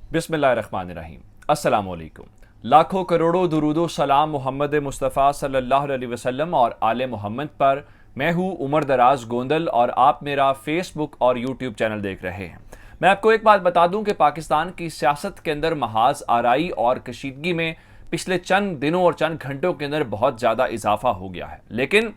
बिस्मिल्लाहिर्रहमानिर्रहीम। अस्सलामु अलैकुम। लाखों करोड़ों दुरूदो सलाम मोहम्मद मुस्तफ़ा सल्लल्लाहु अलैहि वसल्लम और आले मोहम्मद पर। मैं हूँ उमर दराज गोंदल और आप मेरा फेसबुक और यूट्यूब चैनल देख रहे हैं। मैं आपको एक बात बता दूं कि पाकिस्तान की सियासत के अंदर महाज आराई और कशीदगी में पिछले चंद दिनों और चंद घंटों के अंदर बहुत ज़्यादा इजाफा हो गया है। लेकिन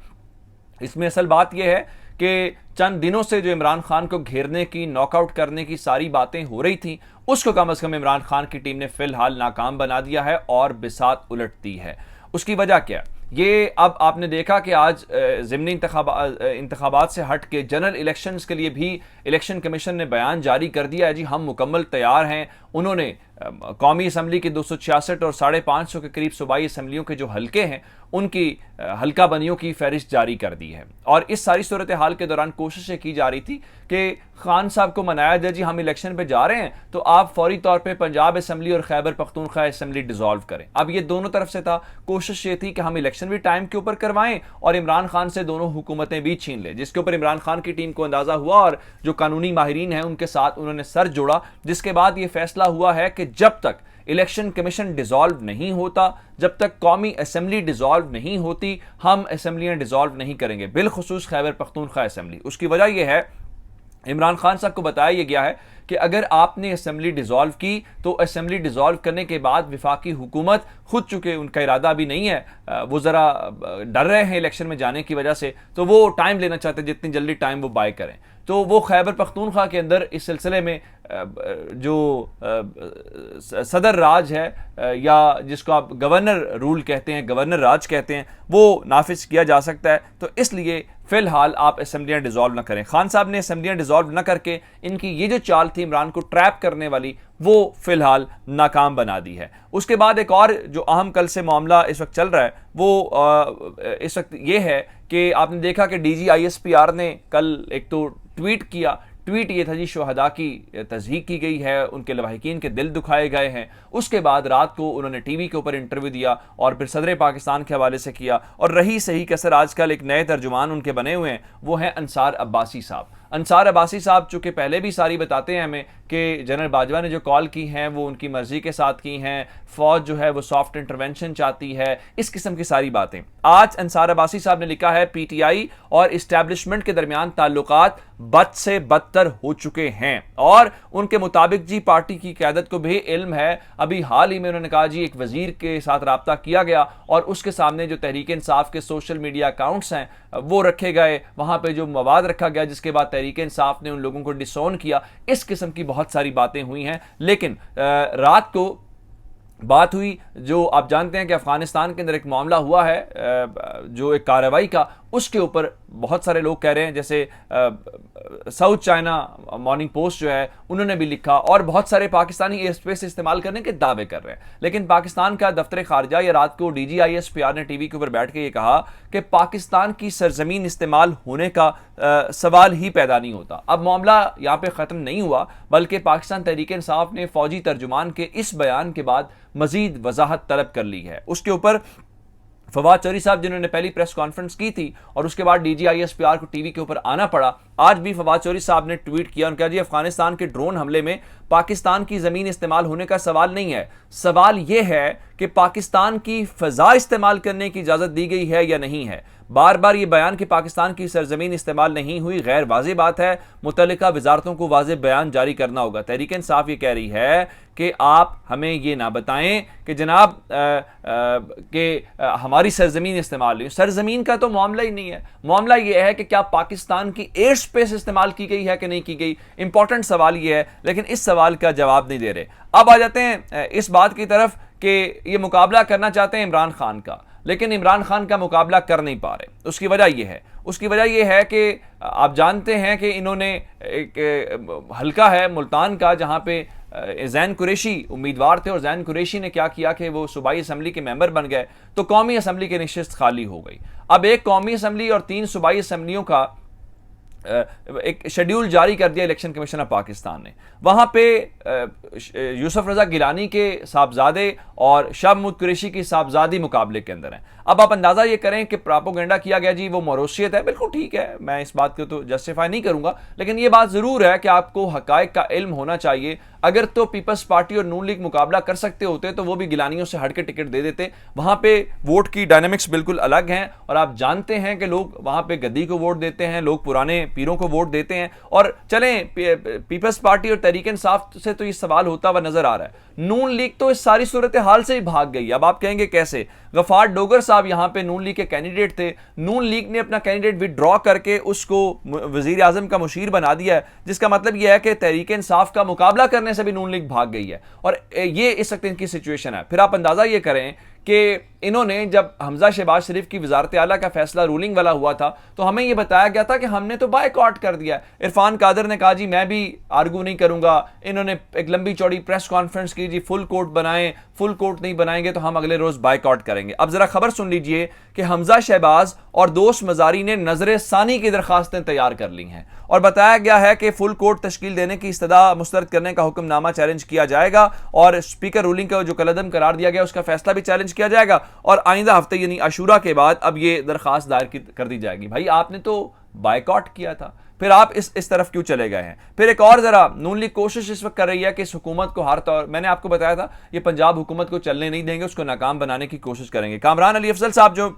इसमें असल बात यह है कि चंद दिनों से जो इमरान खान को घेरने की, नॉकआउट करने की सारी बातें हो रही थी, उसको कम से कम इमरान खान की टीम ने फिलहाल नाकाम बना दिया है और बिसात उलट दी है। उसकी वजह क्या है? ये अब आपने देखा कि आज ज़िमनी इंतखाबात से हट के जनरल इलेक्शंस के लिए भी इलेक्शन कमीशन ने बयान जारी कर दिया है। जी, हम मुकम्मल तैयार हैं। उन्होंने कौमी असम्बली के 266 और 550 के करीब सूबाई असम्बलियों के जो हल्के हैं उनकी हल्का बनियों की फहरिस्त जारी कर दी है। और इस सारी सूरत हाल के दौरान कोशिशें की जा रही थी कि खान साहब को मनाया जाए, जी हम इलेक्शन पे जा रहे हैं तो आप फौरी तौर पे पंजाब असम्बली और खैबर पख्तूनख्वा असम्बली डिसॉल्व करें। अब ये दोनों तरफ से था। कोशिश ये थी कि हम इलेक्शन भी टाइम के ऊपर करवाएं और इमरान खान से दोनों हुकूमतें भी छीन लें, जिसके ऊपर इमरान खान की टीम को अंदाजा हुआ और जो कानूनी माहिरीन हैं उनके साथ उन्होंने सर जोड़ा, जिसके बाद ये फैसला हुआ है कि जब तक इलेक्शन कमीशन डिसॉल्व नहीं होता, जब तक कौमी असम्बली डिसॉल्व नहीं होती, हम असम्बलियां डिसॉल्व नहीं करेंगे, बिलखुसूस खैबर पख्तूनख्वा असम्बली। उसकी वजह यह है, इमरान खान साहब को बताया यह गया है कि अगर आपने असम्बली डिसॉल्व की तो असम्बली डिसॉल्व करने के बाद विफाकी हुकूमत खुद, चूंकि उनका इरादा भी नहीं है, वो ज़रा डर रहे हैं इलेक्शन में जाने की वजह से, तो वो टाइम लेना चाहते हैं, जितनी जल्दी टाइम वो बाय करें। तो वो खैबर पख्तूनख्वा के अंदर इस सिलसिले में जो सदर राज है, या जिसको आप गवर्नर रूल कहते हैं, गवर्नर राज कहते हैं, वो नाफिज किया जा सकता है। तो इसलिए फिलहाल आप असम्बलियां डिसॉल्व ना करें। खान साहब ने असम्बलियां डिसॉल्व ना करके इनकी ये जो चाल थी इमरान को ट्रैप करने वाली, वो फिलहाल नाकाम बना दी है। उसके बाद एक और जो अहम कल से मामला इस वक्त चल रहा है वो इस वक्त ये है कि आपने देखा कि DGISPR ने कल एक तो ट्वीट किया। ट्वीट ये था जी, शहदा की तज़हीक की गई है, उनके लवाहिकीन के दिल दुखाए गए हैं। उसके बाद रात को उन्होंने टीवी के ऊपर इंटरव्यू दिया और फिर सदर पाकिस्तान के हवाले से किया। और रही सही कसर आजकल एक नए तर्जुमान उनके बने हुए हैं, वो हैं अंसार अब्बासी साहब। अंसार अब्बासी साहब चूँकि पहले भी सारी बताते हैं हमें कि जनरल बाजवा ने जो कॉल की हैं वो उनकी मर्जी के साथ की हैं, फौज जो है वो सॉफ्ट इंटरवेंशन चाहती है, इस किस्म की सारी बातें। आज अंसार अब्बासी साहब ने लिखा है, PTI और इस्टेब्लिशमेंट के दरमियान ताल्लुकात बद से बदतर हो चुके हैं। और उनके मुताबिक जी पार्टी की क़यादत को भी इल्म है। अभी हाल ही में उन्होंने कहा जी एक वजीर के साथ रब्ता किया गया और उसके सामने जो तहरीक इंसाफ के सोशल मीडिया अकाउंट्स हैं वो रखे गए, वहां पे जो मवाद रखा गया जिसके बाद तहरीक इंसाफ ने उन लोगों को डिसोन किया। इस किस्म की बहुत सारी बातें हुई हैं। लेकिन रात को बात हुई, जो आप जानते हैं कि अफगानिस्तान के अंदर एक मामला हुआ है जो एक कार्रवाई का, उसके ऊपर बहुत सारे लोग कह रहे हैं, जैसे साउथ चाइना मॉर्निंग पोस्ट जो है उन्होंने भी लिखा और बहुत सारे पाकिस्तानी एयर स्पेस इस्तेमाल करने के दावे कर रहे हैं। लेकिन पाकिस्तान का दफ्तर खारजा या रात को DGISPR ने टीवी के ऊपर बैठ के ये कहा कि पाकिस्तान की सरजमीन इस्तेमाल होने का सवाल ही पैदा नहीं होता। अब मामला यहाँ पे ख़त्म नहीं हुआ, बल्कि पाकिस्तान तहरीक इंसाफ ने फौजी तर्जुमान के इस बयान के बाद मजीद वजाहत तलब कर ली है। उसके ऊपर फवाद चौधरी साहब, जिन्होंने पहली प्रेस कॉन्फ्रेंस की थी और उसके बाद DGISPR को टीवी के ऊपर आना पड़ा, आज भी फवाद चौधरी साहब ने ट्वीट किया। उन्होंने कहा जी अफगानिस्तान के ड्रोन हमले में पाकिस्तान की जमीन इस्तेमाल होने का सवाल नहीं है, सवाल यह है कि पाकिस्तान की फजा इस्तेमाल करने की इजाजत दी गई है या नहीं है। बार बार ये बयान कि पाकिस्तान की सरजमीन इस्तेमाल नहीं हुई गैर वाज़ेह बात है। मुतल्लिका वजारतों को वाज़ेह बयान जारी करना होगा। तहरीक इंसाफ ये कह रही है कि आप हमें ये ना बताएं कि जनाब हमारी सरजमीन इस्तेमाल हुई। सरजमीन का तो मामला ही नहीं है। मामला ये है कि क्या पाकिस्तान की एयर स्पेस इस्तेमाल की गई है कि नहीं की गई। इंपॉर्टेंट सवाल ये है, लेकिन इस सवाल का जवाब नहीं दे रहे। अब आ जाते हैं इस बात की तरफ कि ये मुकाबला करना चाहते हैं इमरान खान का, लेकिन इमरान खान का मुकाबला कर नहीं पा रहे। उसकी वजह यह है कि आप जानते हैं कि इन्होंने एक हल्का है मुल्तान का, जहां पे ज़ैन कुरैशी उम्मीदवार थे और ज़ैन कुरैशी ने क्या किया कि वो सूबाई असम्बली के मेंबर बन गए, तो कौमी असम्बली की नशिस्त खाली हो गई। अब एक कौमी असम्बली और 3 सूबाई असम्बलियों का एक शेड्यूल जारी कर दिया इलेक्शन कमीशन ऑफ पाकिस्तान ने। वहां पे यूसुफ रजा गिलानी के साहबजादे और शाह महमूद कुरैशी की साहबजादी मुकाबले के अंदर हैं। अब आप अंदाजा ये करें कि प्रोपेगेंडा किया गया जी वो मौरूसियत है, बिल्कुल ठीक है, मैं इस बात को तो जस्टिफाई नहीं करूंगा, लेकिन ये बात जरूर है कि आपको हकायक का इल्म होना चाहिए। अगर तो पीपल्स पार्टी और नून लीग मुकाबला कर सकते होते तो वो भी गिलानियों से हट के टिकट दे देते। वहां पे वोट की डायनेमिक्स बिल्कुल अलग हैं और आप जानते हैं कि लोग वहां पे गद्दी को वोट देते हैं, लोग पुराने पीरों को वोट देते हैं। और चलें पीपल्स पार्टी और तहरीक इंसाफ से तो ये सवाल होता हुआ नजर आ रहा है, नून लीग तो इस सारी सूरत हाल से ही भाग गई। अब आप कहेंगे कैसे? गफार डोगर साहब यहां पे नून लीग के कैंडिडेट थे, नून लीग ने अपना कैंडिडेट विड्रॉ करके उसको वजीर आजम का मुशीर बना दिया है, जिसका मतलब यह है कि तहरीक इंसाफ का मुकाबला करने से भी नून लीग भाग गई है और ये इस वक्त इनकी सिचुएशन है। फिर आप अंदाजा ये करें कि इन्होंने जब हमजा शहबाज शरीफ की वजारत आला का फैसला रूलिंग वाला हुआ था तो हमें यह बताया गया था कि हमने तो बायकॉट कर दिया। इरफान कादर ने कहा जी मैं भी आर्गू नहीं करूंगा। इन्होंने एक लंबी चौड़ी प्रेस कॉन्फ्रेंस की, जी फुल कोर्ट बनाएं, फुल कोर्ट नहीं बनाएंगे तो हम अगले रोज बायकॉट करेंगे। अब जरा खबर सुन लीजिए कि हमजा शहबाज और दोस्त मजारी ने नजर सानी की दरखास्तें तैयार कर ली हैं और बताया गया है कि फुल कोर्ट तश्कील देने की इस्तदा मुस्तरद करने का हुक्मनामा चैलेंज किया जाएगा और स्पीकर रूलिंग का जो कलअदम करार दिया गया उसका फैसला भी चैलेंज किया जाएगा और आइंदा हफ्ते यानी अशूरा के बाद अब ये दरखास्त दायर कर दी जाएगी। भाई आपने तो बायकॉट किया था, फिर आप इस तरफ क्यों चले गए हैं? फिर एक और जरा नून लीग कोशिश इस वक्त कर रही है कि इस हुकूमत को हर तौर, मैंने आपको बताया था ये पंजाब हुकूमत को चलने नहीं देंगे, उसको नाकाम बनाने की कोशिश करेंगे। कामरान अली अफजल साहब जो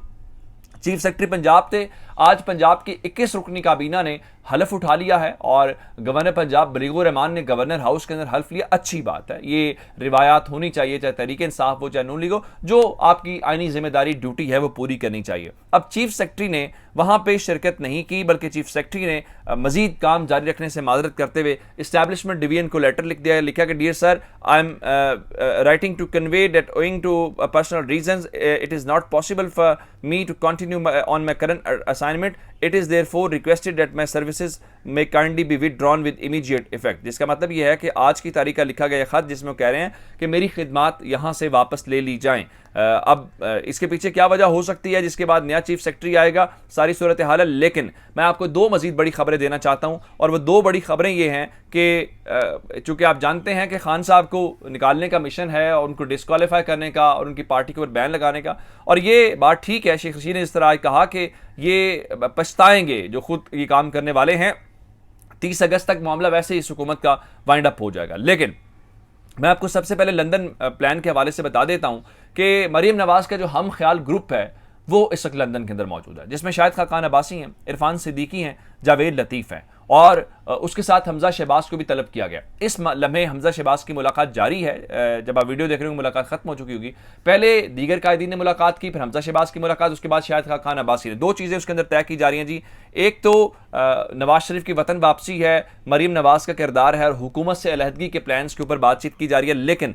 चीफ सेक्रेटरी पंजाब थे, आज पंजाब की 21 रुकनी काबीना ने हलफ उठा लिया है और गवर्नर पंजाब बलीगुर रहमान ने गवर्नर हाउस के अंदर हल्फ लिया। अच्छी बात है, ये रिवायात होनी चाहिए, चाहे तहरीक इंसाफ हो चाहे नून लीग हो, जो आपकी आईनी जिम्मेदारी ड्यूटी है वो पूरी करनी चाहिए। अब चीफ सेक्रेटरी ने वहां पे शिरकत नहीं की बल्कि चीफ सेक्रेटरी ने मजीद काम जारी रखने से माजरत करते हुए इस्टेब्लिशमेंट डिवीजन को लेटर लिख दिया, लिखा कि dear sir I am writing to convey that owing to personal reasons it is not possible for me to continue on my current assignment, it is therefore requested that my services may kindly be withdrawn with immediate effect. जिसका मतलब यह है कि आज की तारीख का लिखा गया खत जिसमें वो कह रहे हैं कि मेरी खिदमात यहां से वापस ले ली जाएं। अब इसके पीछे क्या वजह हो सकती है जिसके बाद नया चीफ सेक्रेटरी आएगा, सारी सूरत हाल है। लेकिन मैं आपको दो मजीद बड़ी खबरें देना चाहता हूं और वो दो बड़ी खबरें ये हैं कि चूंकि आप जानते हैं कि खान साहब को निकालने का मिशन है और उनको डिस्क्वालीफाई करने का और उनकी पार्टी के ऊपर बैन लगाने का, और ये बात ठीक है, शेख रशीद ने इस तरह कहा कि ये पछताएंगे जो खुद ये काम करने वाले हैं। 30 अगस्त तक मामला वैसे ही इस हुकूमत का वाइंड अप हो जाएगा। लेकिन मैं आपको सबसे पहले लंदन प्लान के हवाले से बता देता हूं कि मरीम नवाज का जो हम ख्याल ग्रुप है वो इस वक्त लंदन के अंदर मौजूद है, जिसमें शाहिद खान अब्बासी हैं, इरफान सिद्दीकी हैं, जावेद लतीफ़ हैं और उसके साथ हमजा शहबाज को भी तलब किया गया। इस लम्हे हमजा शहबाज की मुलाकात जारी है, जब आप वीडियो देख रहे होंगे मुलाकात खत्म हो चुकी होगी। पहले दीगर कायदीन ने मुलाकात की, फिर हमजा शहबाज की मुलाकात, उसके बाद शाहिद खान अब्बासी ने। दो चीज़ें उसके अंदर तय की जा रही हैं जी, एक तो नवाज शरीफ की वतन वापसी है, मरीम नवाज का किरदार है और हुकूमत से अलहदगी के प्लान्स के ऊपर बातचीत की जा रही है। लेकिन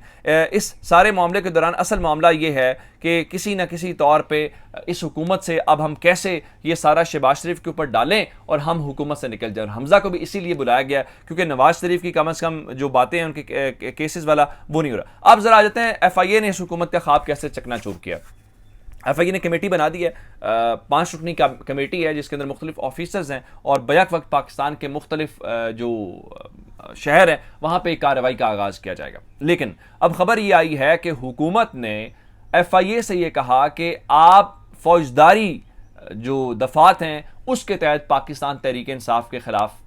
इस सारे मामले के दौरान असल मामला ये है कि किसी न किसी तौर पर इस हुकूमत से अब हम कैसे ये सारा शहबाज शरीफ के ऊपर डालें और हम हुकूमत से निकल जाए। हमजा को भी इसीलिए बुलाया गया क्योंकि नवाज शरीफ की कम से कम जो बातें हैं उनके केसेस वाला वो नहीं हो रहा। अब जरा आ जाते हैं FIA ने इस हुकूमत का ख्वाब कैसे चकनाचूर किया। FIA ने कमेटी बना दी है, 5 रुकनी का कमेटी है जिसके अंदर मुख्तलिफ ऑफिसर्स हैं और बैक वक्त पाकिस्तान के मुख्तलिफ जो शहर हैं वहाँ पर कार्रवाई का आगाज़ किया जाएगा। लेकिन अब खबर ये आई है कि हुकूमत ने FIA से ये कहा कि आप फौजदारी जो दफात हैं उसके तहत पाकिस्तान तहरीक इंसाफ के खिलाफ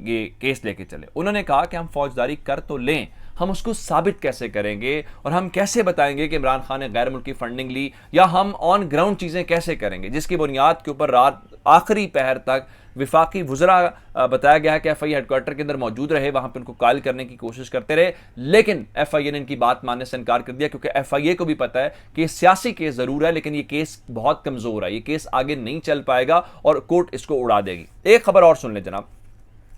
ये केस लेके चले। उन्होंने कहा कि हम फौजदारी कर तो लें, हम उसको साबित कैसे करेंगे और हम कैसे बताएंगे कि इमरान खान ने गैर मुल्की फंडिंग ली, या हम ऑन ग्राउंड चीज़ें कैसे करेंगे, जिसकी बुनियाद के ऊपर रात आखिरी पहर तक विफाकी वज़रा बताया गया है कि FIA हेडक्वार्टर के अंदर मौजूद रहे, वहां पर उनको कायल करने की कोशिश करते रहे। लेकिन FIA ने इनकी बात मानने से इनकार कर दिया क्योंकि FIA को भी पता है कि सियासी केस ज़रूर है लेकिन ये केस बहुत कमज़ोर है, ये केस आगे नहीं चल पाएगा और कोर्ट इसको उड़ा देगी। एक खबर और सुन ले जनाब,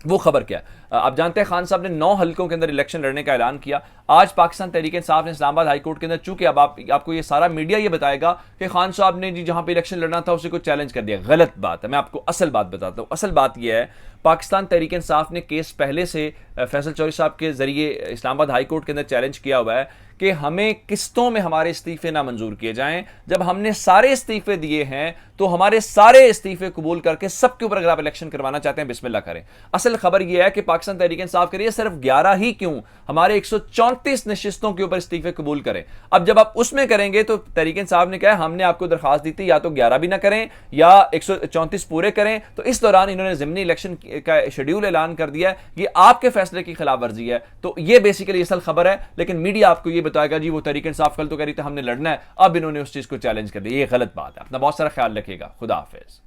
वो खबर क्या है? आप जानते हैं खान साहब ने 9 हल्कों के अंदर इलेक्शन लड़ने का ऐलान किया। आज पाकिस्तान तहरीक इंसाफ ने इस्लामाबाद हाई कोर्ट के अंदर, चूंकि अब आपको ये सारा मीडिया ये बताएगा कि खान साहब ने जी जहां पे इलेक्शन लड़ना था उसे को चैलेंज कर दिया। गलत बात है, मैं आपको असल बात बताता हूं। असल बात यह है पाकिस्तान तहरीक इंसाफ ने केस पहले से फैसल चौधरी साहब के जरिए इस्लामाबाद हाई कोर्ट के अंदर चैलेंज किया हुआ है कि हमें किस्तों में हमारे इस्तीफे ना मंजूर किए जाएं। जब हमने सारे इस्तीफे दिए हैं तो हमारे सारे इस्तीफे कबूल करके सबके ऊपर अगर आप इलेक्शन करवाना चाहते हैं, बिस्मिल्लाह करें। असल खबर यह है कि पाकिस्तान तहरीक इंसाफ के लिए सिर्फ 11 ही क्यों, हमारे 134 नशिस्तों के ऊपर इस्तीफे कबूल करें। अब जब आप उसमें करेंगे तो तहरीक इंसाफ ने कहा हमने आपको दरखास्त दी थी या तो 11 भी ना करें या 134 पूरे करें। तो इस दौरान इन्होंने ज़िमनी इलेक्शन का शेड्यूल ऐलान कर दिया। ये आपके फैसले की खिलाफ वर्जी है। तो ये बेसिकली असल खबर है, लेकिन मीडिया आपको ये बताएगा जी वो तहरीक इंसाफ कल तो कह रही थी हमने लड़ना है, अब इन्होंने उस चीज को चैलेंज कर दिया। ये गलत बात है। अपना बहुत सारा ख्याल रखिएगा। खुदा हाफिज।